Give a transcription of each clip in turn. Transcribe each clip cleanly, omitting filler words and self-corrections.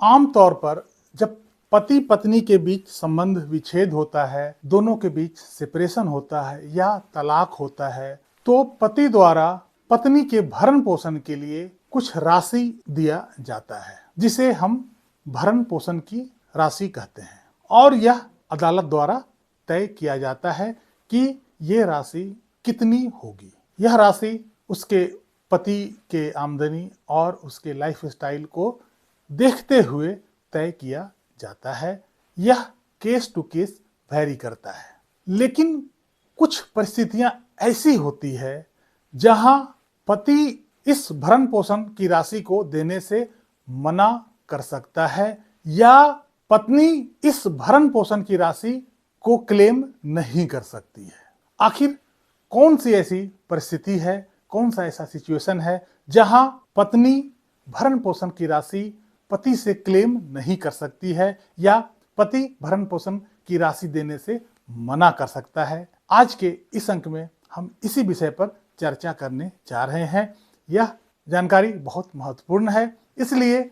आमतौर पर जब पति पत्नी के बीच संबंध विच्छेद होता है, दोनों के बीच सेपरेशन होता है या तलाक होता है, तो पति द्वारा पत्नी के भरण पोषण के लिए कुछ राशि दिया जाता है, जिसे हम भरण पोषण की राशि कहते हैं। और यह अदालत द्वारा तय किया जाता है कि ये राशि कितनी होगी। यह राशि उसके पति के आमदनी और उसके लाइफस्टाइल को देखते हुए तय किया जाता है। यह केस टू केस वैरी करता है, लेकिन कुछ परिस्थितियां ऐसी होती है जहां पति इस भरण पोषण की राशि को देने से मना कर सकता है या पत्नी इस भरण पोषण की राशि को क्लेम नहीं कर सकती है। आखिर कौन सी ऐसी परिस्थिति है, कौन सा ऐसा सिचुएशन है जहां पत्नी भरण पोषण की राशि पति से क्लेम नहीं कर सकती है या पति भरण पोषण की राशि देने से मना कर सकता है। आज के इस अंक में हम इसी विषय पर चर्चा करने जा रहे हैं। यह जानकारी बहुत महत्वपूर्ण है, इसलिए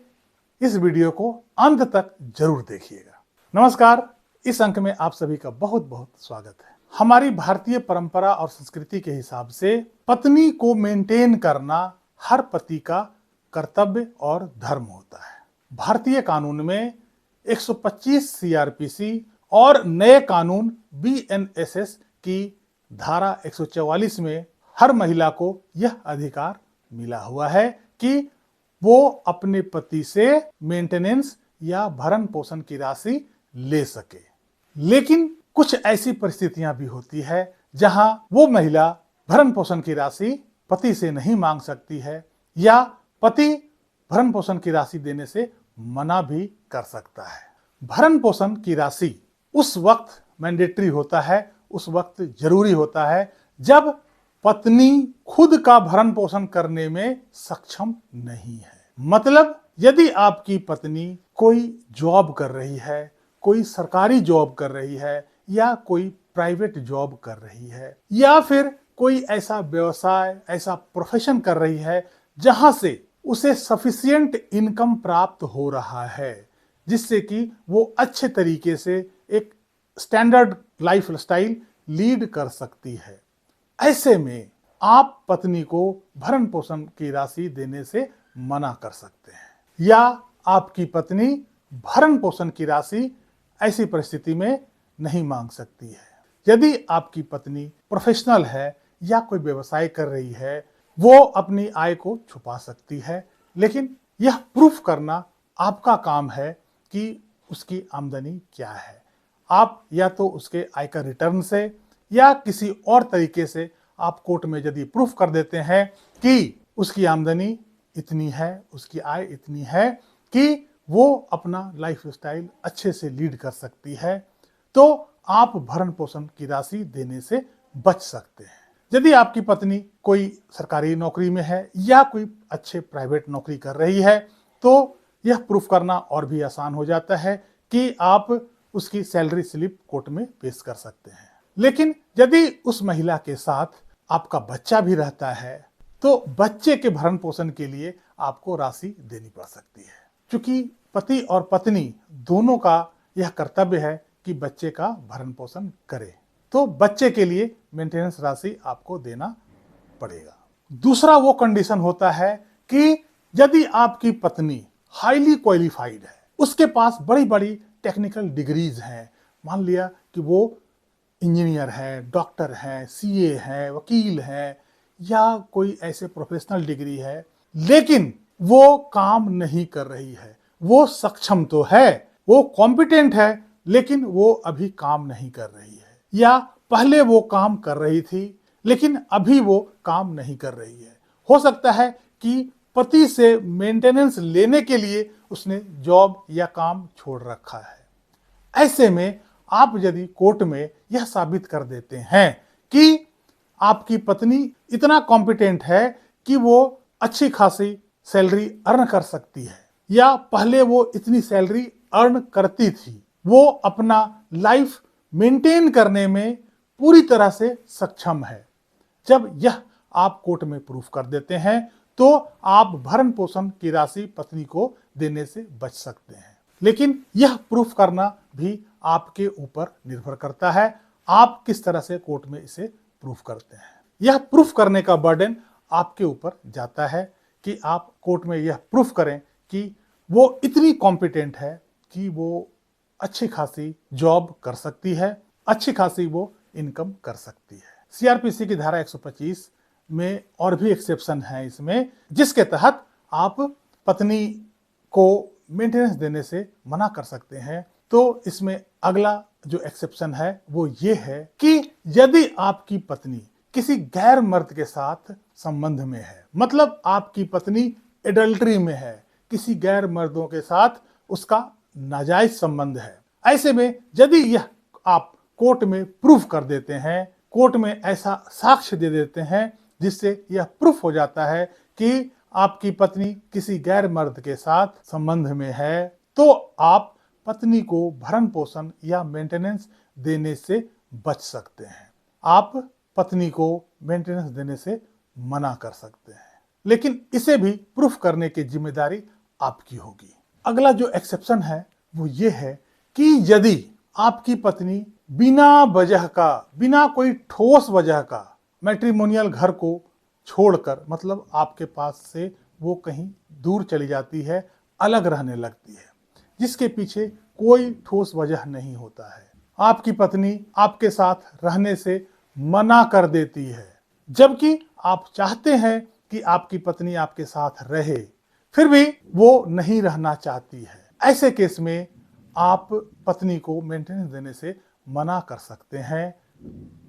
इस वीडियो को अंत तक जरूर देखिएगा। नमस्कार, इस अंक में आप सभी का बहुत बहुत स्वागत है। हमारी भारतीय परंपरा और संस्कृति के हिसाब से पत्नी को मेंटेन करना हर पति का कर्तव्य और धर्म होता है। भारतीय कानून में 125 सीआरपीसी और नए कानून बीएनएसएस की धारा 144 में हर महिला को यह अधिकार मिला हुआ है कि वो अपने पति से मेंटेनेंस या भरण पोषण की राशि ले सके। लेकिन कुछ ऐसी परिस्थितियां भी होती है जहां वो महिला भरण पोषण की राशि पति से नहीं मांग सकती है या पति भरण पोषण की राशि देने से मना भी कर सकता है। भरण पोषण की राशि उस वक्त मैंडेटरी होता है, उस वक्त जरूरी होता है जब पत्नी खुद का भरण पोषण करने में सक्षम नहीं है। मतलब यदि आपकी पत्नी कोई जॉब कर रही है, कोई सरकारी जॉब कर रही है या कोई प्राइवेट जॉब कर रही है या फिर कोई ऐसा व्यवसाय, ऐसा प्रोफेशन कर रही है जहां से उसे सफिशिएंट इनकम प्राप्त हो रहा है, जिससे कि वो अच्छे तरीके से एक स्टैंडर्ड लाइफ स्टाइल लीड कर सकती है। ऐसे में आप पत्नी को भरण पोषण की राशि देने से मना कर सकते हैं या आपकी पत्नी भरण पोषण की राशि ऐसी परिस्थिति में नहीं मांग सकती है। यदि आपकी पत्नी प्रोफेशनल है या कोई व्यवसाय कर रही है, वो अपनी आय को छुपा सकती है, लेकिन यह प्रूफ करना आपका काम है कि उसकी आमदनी क्या है। आप या तो उसके आयकर रिटर्न से या किसी और तरीके से आप कोर्ट में यदि प्रूफ कर देते हैं कि उसकी आमदनी इतनी है, उसकी आय इतनी है कि वो अपना लाइफ स्टाइल अच्छे से लीड कर सकती है, तो आप भरण पोषण की राशि देने से बच सकते हैं। यदि आपकी पत्नी कोई सरकारी नौकरी में है या कोई अच्छे प्राइवेट नौकरी कर रही है, तो यह प्रूफ करना और भी आसान हो जाता है कि आप उसकी सैलरी स्लिप कोर्ट में पेश कर सकते हैं। लेकिन यदि उस महिला के साथ आपका बच्चा भी रहता है, तो बच्चे के भरण पोषण के लिए आपको राशि देनी पड़ सकती है। क्योंकि पति और पत्नी दोनों का यह कर्तव्य है कि बच्चे का भरण पोषण करे, तो बच्चे के लिए मेंटेनेंस राशि आपको देना पड़ेगा। दूसरा वो कंडीशन होता है कि यदि आपकी पत्नी हाईली क्वालिफाइड है, उसके पास बड़ी बड़ी टेक्निकल डिग्रीज हैं, मान लिया कि वो इंजीनियर है, डॉक्टर है, सीए है, वकील है या कोई ऐसे प्रोफेशनल डिग्री है, लेकिन वो काम नहीं कर रही है। वो सक्षम तो है, वो कॉम्पिटेंट है, लेकिन वो अभी काम नहीं कर रही है, या पहले वो काम कर रही थी लेकिन अभी वो काम नहीं कर रही है। हो सकता है कि पति से मेंटेनेंस लेने के लिए उसने जॉब या काम छोड़ रखा है। ऐसे में आप यदि कोर्ट में यह साबित कर देते हैं कि आपकी पत्नी इतना कॉम्पिटेंट है कि वो अच्छी खासी सैलरी अर्न कर सकती है या पहले वो इतनी सैलरी अर्न करती थी, वो अपना लाइफ मेंटेन करने में पूरी तरह से सक्षम है, जब यह आप कोर्ट में प्रूफ कर देते हैं तो आप भरण पोषण की राशि पत्नी को देने से बच सकते हैं। लेकिन यह प्रूफ करना भी आपके ऊपर निर्भर करता है, आप किस तरह से कोर्ट में इसे प्रूफ करते हैं। यह प्रूफ करने का बर्डन आपके ऊपर जाता है कि आप कोर्ट में यह प्रूफ करें कि वो इतनी कॉम्पिटेंट है कि वो अच्छी खासी जॉब कर सकती है, अच्छी खासी वो इनकम कर सकती है। सीआरपीसी की धारा 125 में और भी एक्सेप्शन है इसमें, जिसके तहत आप पत्नी को मेंटेनेंस देने से मना कर सकते हैं। तो इसमें अगला जो एक्सेप्शन है वो ये है कि यदि आपकी पत्नी किसी गैर मर्द के साथ संबंध में है, मतलब आपकी पत्नी एडल्ट्री में है, किसी गैर मर्दों के साथ उसका नाजायज संबंध है, ऐसे में यदि यह आप कोर्ट में प्रूफ कर देते हैं, कोर्ट में ऐसा साक्ष्य दे देते हैं जिससे यह प्रूफ हो जाता है कि आपकी पत्नी किसी गैर मर्द के साथ संबंध में है, तो आप पत्नी को भरण पोषण या मेंटेनेंस देने से बच सकते हैं। आप पत्नी को मेंटेनेंस देने से मना कर सकते हैं, लेकिन इसे भी प्रूफ करने की जिम्मेदारी आपकी होगी। अगला जो एक्सेप्शन है वो ये है कि यदि आपकी पत्नी बिना वजह का, बिना कोई ठोस वजह का मैट्रिमोनियल घर को छोड़कर, मतलब आपके पास से वो कहीं दूर चली जाती है, अलग रहने लगती है, जिसके पीछे कोई ठोस वजह नहीं होता है, आपकी पत्नी आपके साथ रहने से मना कर देती है, जबकि आप चाहते हैं कि आपकी पत्नी आपके साथ रहे, फिर भी वो नहीं रहना चाहती है, ऐसे केस में आप पत्नी को मेंटेनेंस देने से मना कर सकते हैं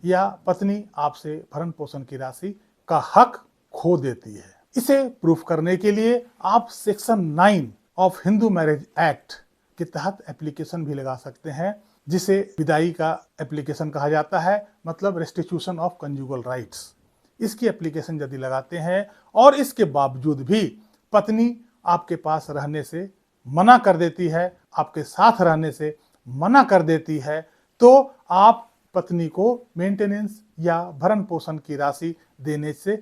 या पत्नी आपसे भरण पोषण की राशि का हक खो देती है। इसे प्रूफ करने के लिए आप section 9 of Hindu marriage act के तहत एप्लीकेशन भी लगा सकते हैं, जिसे विदाई का एप्लीकेशन कहा जाता है, मतलब रेस्टिट्यूशन ऑफ कंजुगल राइट्स। इसकी एप्लीकेशन यदि लगाते हैं और इसके बावजूद भी पत्नी आपके पास रहने से मना कर देती है, आपके साथ रहने से मना कर देती है, तो आप पत्नी को मेंटेनेंस या भरण पोषण की राशि देने से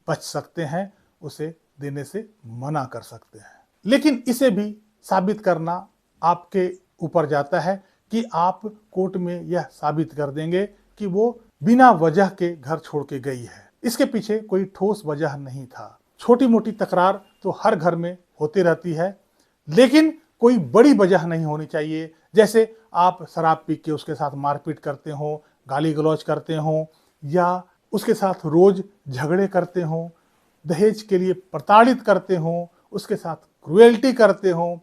बच सकते हैं, उसे देने से मना कर सकते हैं। लेकिन इसे भी साबित करना आपके ऊपर जाता है कि आप कोर्ट में यह साबित कर देंगे कि वो बिना वजह के घर छोड़ के गई है, इसके पीछे कोई ठोस वजह नहीं था। छोटी मोटी तकरार तो हर घर में होती रहती है, लेकिन कोई बड़ी वजह नहीं होनी चाहिए, जैसे आप शराब पी के उसके साथ मारपीट करते हो, गाली गलौज करते हो, या उसके साथ रोज झगड़े करते हो, दहेज के लिए प्रताड़ित करते हो, उसके साथ क्रुएल्टी करते हो।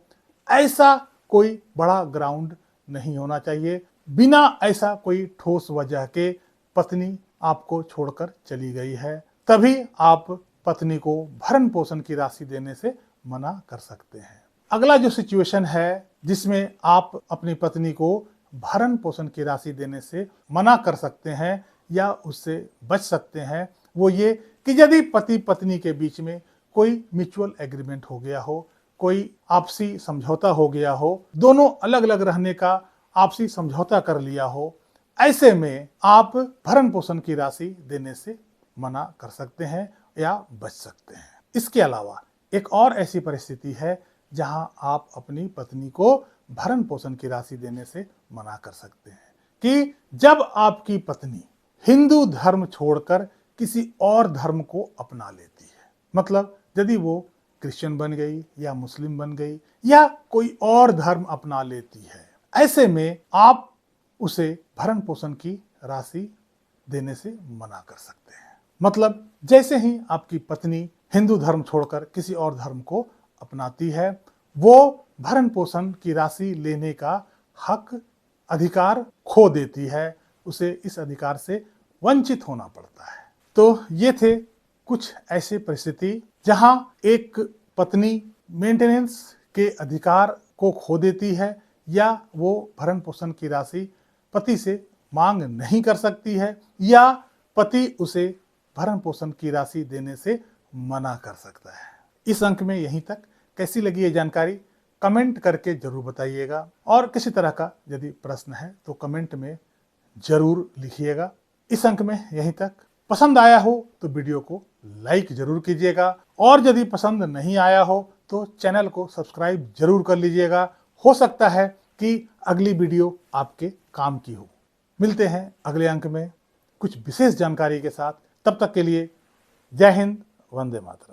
ऐसा कोई बड़ा ग्राउंड नहीं होना चाहिए। बिना ऐसा कोई ठोस वजह के पत्नी आपको छोड़कर चली गई है, तभी आप पत्नी को भरण पोषण की राशि देने से मना कर सकते हैं। अगला जो सिचुएशन है जिसमें आप अपनी पत्नी को भरण पोषण की राशि देने से मना कर सकते हैं या उससे बच सकते हैं, वो ये कि यदि पति पत्नी के बीच में कोई म्यूचुअल एग्रीमेंट हो गया हो, कोई आपसी समझौता हो गया हो, दोनों अलग अलग रहने का आपसी समझौता कर लिया हो, ऐसे में आप भरण पोषण की राशि देने से मना कर सकते हैं या बच सकते हैं। इसके अलावा एक और ऐसी परिस्थिति है जहां आप अपनी पत्नी को भरण पोषण की राशि देने से मना कर सकते हैं कि जब आपकी पत्नी हिंदू धर्म छोड़कर किसी और धर्म को अपना लेती है, मतलब यदि वो क्रिश्चियन बन गई या मुस्लिम बन गई या कोई और धर्म अपना लेती है, ऐसे में आप उसे भरण पोषण की राशि देने से मना कर सकते हैं। मतलब जैसे ही आपकी पत्नी हिंदू धर्म छोड़कर किसी और धर्म को अपनाती है, वो भरण पोषण की राशि लेने का हक, अधिकार खो देती है, उसे इस अधिकार से वंचित होना पड़ता है। तो ये थे कुछ ऐसी परिस्थिति जहां एक पत्नी मेंटेनेंस के अधिकार को खो देती है या वो भरण पोषण की राशि पति से मांग नहीं कर सकती है या पति उसे भरण पोषण की राशि देने से मना कर सकता है। इस अंक में यहीं तक। कैसी लगी ये जानकारी कमेंट करके जरूर बताइएगा, और किसी तरह का यदि प्रश्न है तो कमेंट में जरूर लिखिएगा। इस अंक में यहीं तक। पसंद आया हो तो वीडियो को लाइक जरूर कीजिएगा, और यदि पसंद नहीं आया हो तो चैनल को सब्सक्राइब जरूर कर लीजिएगा। हो सकता है कि अगली वीडियो आपके काम की हो। मिलते हैं अगले अंक में कुछ विशेष जानकारी के साथ। तब तक के लिए जय हिंद, वंदे मातरम।